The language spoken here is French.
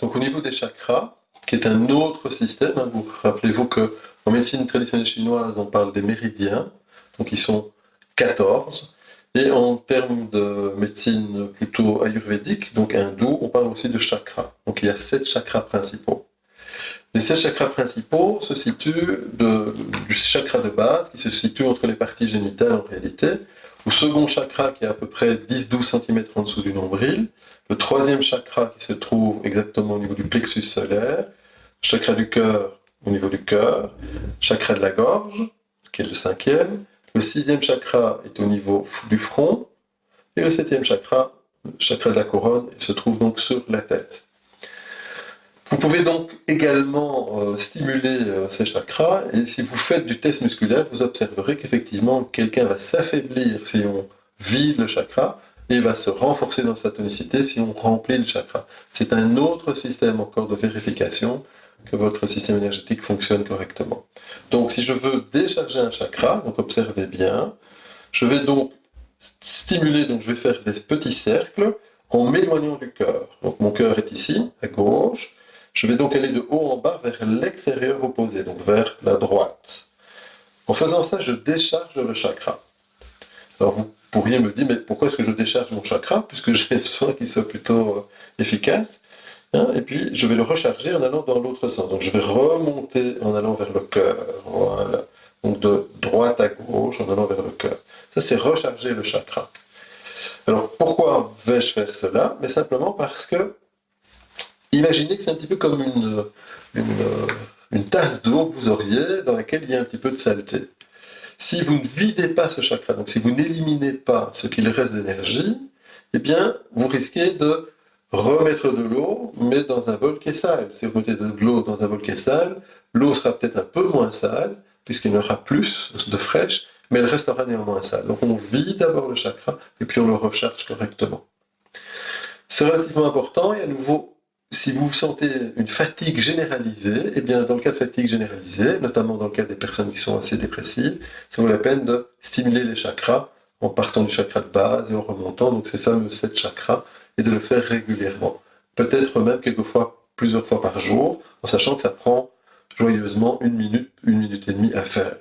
Donc au niveau des chakras, qui est un autre système, hein, vous rappelez-vous qu'en médecine traditionnelle chinoise, on parle des méridiens, donc ils sont 14, et en termes de médecine plutôt ayurvédique, donc hindoue, on parle aussi de chakras. Donc il y a 7 chakras principaux. Les 7 chakras principaux se situent du chakra de base, qui se situe entre les parties génitales en réalité, au second chakra qui est à peu près 10-12 cm en dessous du nombril, le troisième chakra qui se trouve exactement au niveau du plexus solaire, chakra du cœur au niveau du cœur, chakra de la gorge, qui est le 5e, le 6e chakra est au niveau du front, et le 7e chakra, le chakra de la couronne, se trouve donc sur la tête. Vous pouvez donc également stimuler ces chakras, et si vous faites du test musculaire, vous observerez qu'effectivement, quelqu'un va s'affaiblir si on vide le chakra, et va se renforcer dans sa tonicité si on remplit le chakra. C'est un autre système encore de vérification que votre système énergétique fonctionne correctement. Donc si je veux décharger un chakra, donc observez bien, je vais donc stimuler, donc je vais faire des petits cercles en m'éloignant du cœur. Donc mon cœur est ici, à gauche. Je vais donc aller de haut en bas vers l'extérieur opposé, donc vers la droite. En faisant ça, je décharge le chakra. Alors vous pourriez me dire, mais pourquoi est-ce que je décharge mon chakra, puisque j'ai besoin qu'il soit plutôt efficace, hein, et puis je vais le recharger en allant dans l'autre sens. Donc je vais remonter en allant vers le cœur, voilà. Donc de droite à gauche en allant vers le cœur. Ça, c'est recharger le chakra. Alors pourquoi vais-je faire cela? Mais simplement parce que imaginez que c'est un petit peu comme une tasse d'eau que vous auriez dans laquelle il y a un petit peu de saleté. Si vous ne videz pas ce chakra, donc si vous n'éliminez pas ce qu'il reste d'énergie, eh bien, vous risquez de remettre de l'eau, mais dans un bol qui est sale. Si vous mettez de l'eau dans un bol qui est sale, l'eau sera peut-être un peu moins sale, puisqu'il y aura plus de fraîche, mais elle restera néanmoins sale. Donc on vide d'abord le chakra, et puis on le recharge correctement. C'est relativement important, et à nouveau, si vous sentez une fatigue généralisée, eh bien, dans le cas de fatigue généralisée, notamment dans le cas des personnes qui sont assez dépressives, ça vaut la peine de stimuler les chakras en partant du chakra de base et en remontant, donc ces fameux 7 chakras, et de le faire régulièrement. Peut-être même quelquefois plusieurs fois par jour, en sachant que ça prend joyeusement 1 minute et demie à faire.